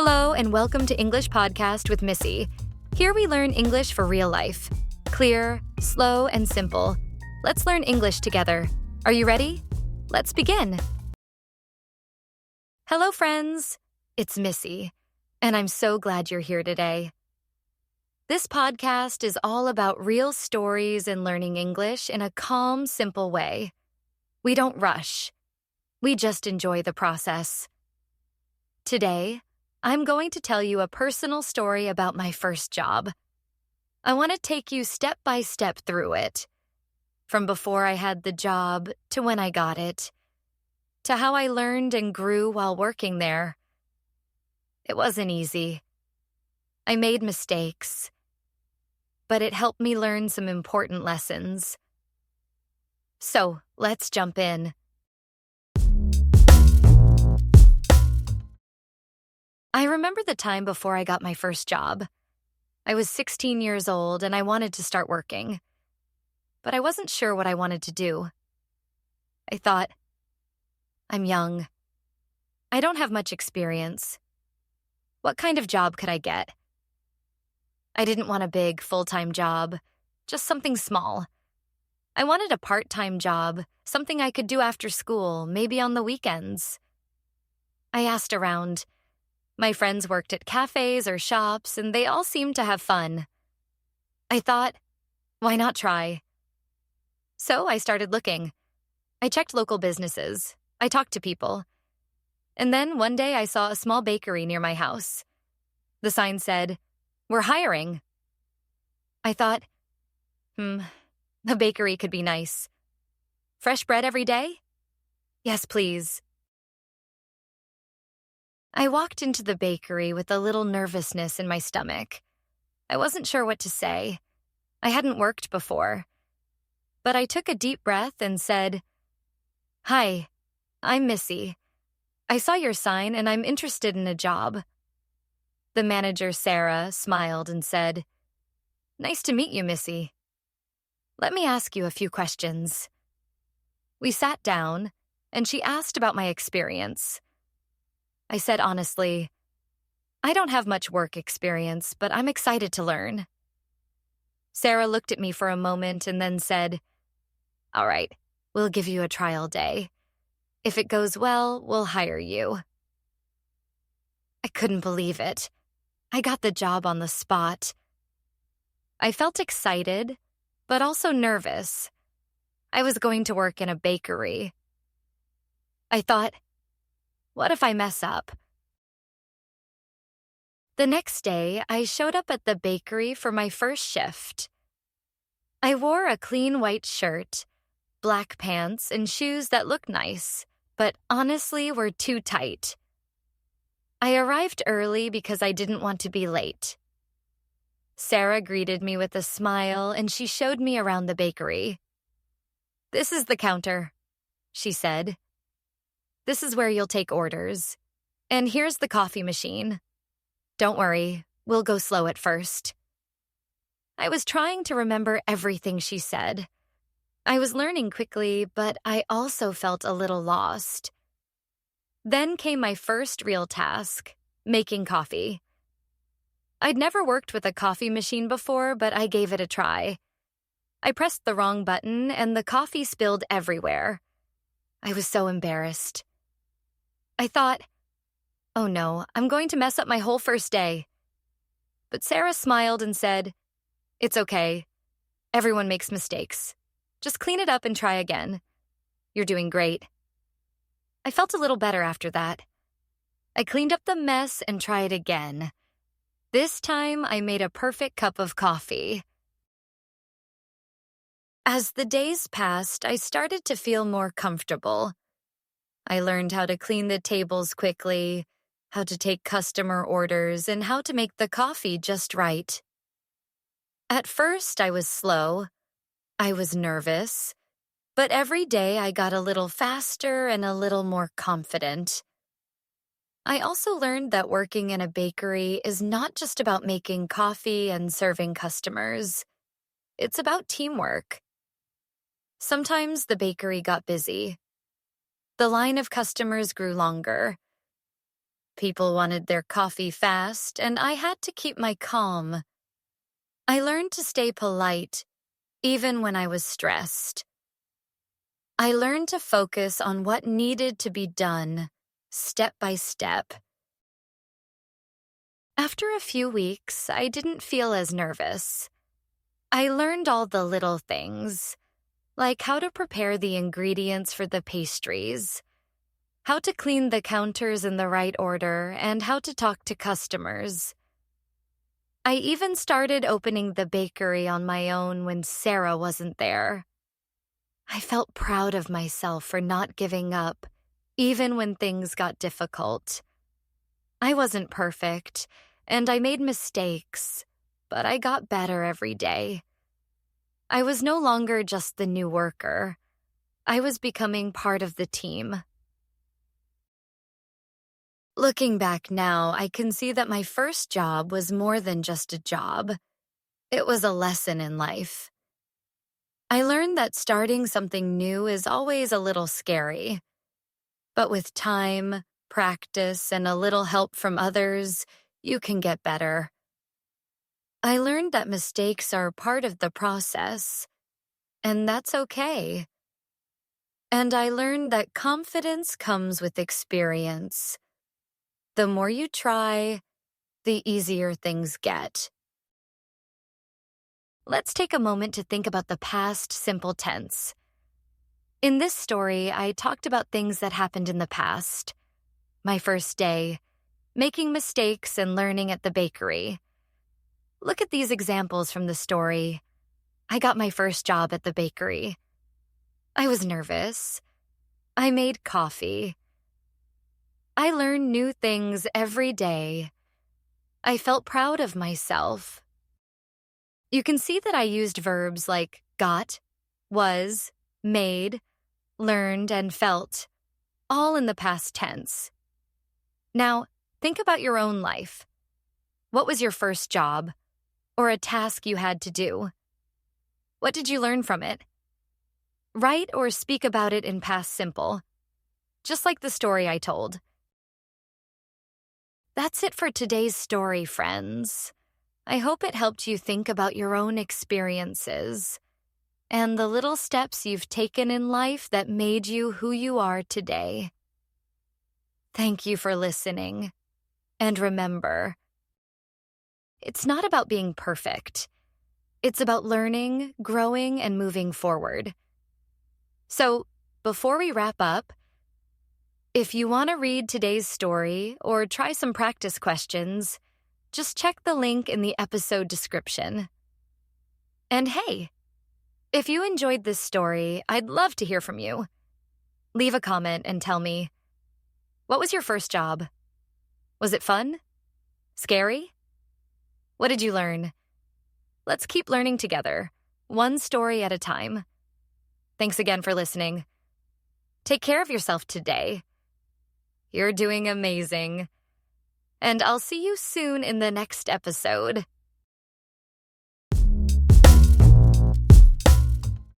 Hello, and welcome to English Podcast with Missy. Here we learn English for real life. Clear, slow, and simple. Let's learn English together. Are you ready? Let's begin. Hello, friends. It's Missy, and I'm so glad you're here today. This podcast is all about real stories and learning English in a calm, simple way. We don't rush. We just enjoy the process. Today, I'm going to tell you a personal story about my first job. I want to take you step by step through it. From before I had the job to when I got it, to how I learned and grew while working there. It wasn't easy. I made mistakes, but it helped me learn some important lessons. So, let's jump in. I remember the time before I got my first job. I was 16 years old and I wanted to start working, but I wasn't sure what I wanted to do. I thought, I'm young. I don't have much experience. What kind of job could I get? I didn't want a big, full-time job, just something small. I wanted a part-time job, something I could do after school, maybe on the weekends. I asked around. My friends worked at cafes or shops, and they all seemed to have fun. I thought, why not try? So I started looking. I checked local businesses. I talked to people. And then one day I saw a small bakery near my house. The sign said, "We're hiring." I thought, a bakery could be nice. Fresh bread every day? Yes, please. I walked into the bakery with a little nervousness in my stomach. I wasn't sure what to say. I hadn't worked before. But I took a deep breath and said, "Hi, I'm Missy. I saw your sign and I'm interested in a job." The manager, Sarah, smiled and said, "Nice to meet you, Missy. Let me ask you a few questions." We sat down, and she asked about my experience. I said honestly, I don't have much work experience, but I'm excited to learn. Sarah looked at me for a moment and then said, "All right, we'll give you a trial day. If it goes well, we'll hire you." I couldn't believe it. I got the job on the spot. I felt excited, but also nervous. I was going to work in a bakery. I thought, what if I mess up? The next day, I showed up at the bakery for my first shift. I wore a clean white shirt, black pants, and shoes that looked nice, but honestly were too tight. I arrived early because I didn't want to be late. Sarah greeted me with a smile, and she showed me around the bakery. "This is the counter," she said. "This is where you'll take orders. And here's the coffee machine. Don't worry, we'll go slow at first." I was trying to remember everything she said. I was learning quickly, but I also felt a little lost. Then came my first real task, making coffee. I'd never worked with a coffee machine before, but I gave it a try. I pressed the wrong button, and the coffee spilled everywhere. I was so embarrassed. I thought, oh no, I'm going to mess up my whole first day. But Sarah smiled and said, "It's okay. Everyone makes mistakes. Just clean it up and try again. You're doing great." I felt a little better after that. I cleaned up the mess and tried again. This time, I made a perfect cup of coffee. As the days passed, I started to feel more comfortable. I learned how to clean the tables quickly, how to take customer orders, and how to make the coffee just right. At first, I was slow. I was nervous. But every day, I got a little faster and a little more confident. I also learned that working in a bakery is not just about making coffee and serving customers. It's about teamwork. Sometimes the bakery got busy. The line of customers grew longer. People wanted their coffee fast, and I had to keep my calm. I learned to stay polite, even when I was stressed. I learned to focus on what needed to be done, step by step. After a few weeks, I didn't feel as nervous. I learned all the little things, like how to prepare the ingredients for the pastries, how to clean the counters in the right order, and how to talk to customers. I even started opening the bakery on my own when Sarah wasn't there. I felt proud of myself for not giving up, even when things got difficult. I wasn't perfect, and I made mistakes, but I got better every day. I was no longer just the new worker. I was becoming part of the team. Looking back now, I can see that my first job was more than just a job. It was a lesson in life. I learned that starting something new is always a little scary. But with time, practice, and a little help from others, you can get better. I learned that mistakes are part of the process, and that's okay. And I learned that confidence comes with experience. The more you try, the easier things get. Let's take a moment to think about the past simple tense. In this story, I talked about things that happened in the past. My first day, making mistakes and learning at the bakery. Look at these examples from the story. I got my first job at the bakery. I was nervous. I made coffee. I learned new things every day. I felt proud of myself. You can see that I used verbs like got, was, made, learned, and felt, all in the past tense. Now, think about your own life. What was your first job, or a task you had to do? What did you learn from it? Write or speak about it in past simple, just like the story I told. That's it for today's story, friends. I hope it helped you think about your own experiences and the little steps you've taken in life that made you who you are today. Thank you for listening. And remember, it's not about being perfect. It's about learning, growing, and moving forward. So, before we wrap up, if you want to read today's story or try some practice questions, just check the link in the episode description. And hey, if you enjoyed this story, I'd love to hear from you. Leave a comment and tell me, what was your first job? Was it fun? Scary? What did you learn? Let's keep learning together, one story at a time. Thanks again for listening. Take care of yourself today. You're doing amazing. And I'll see you soon in the next episode.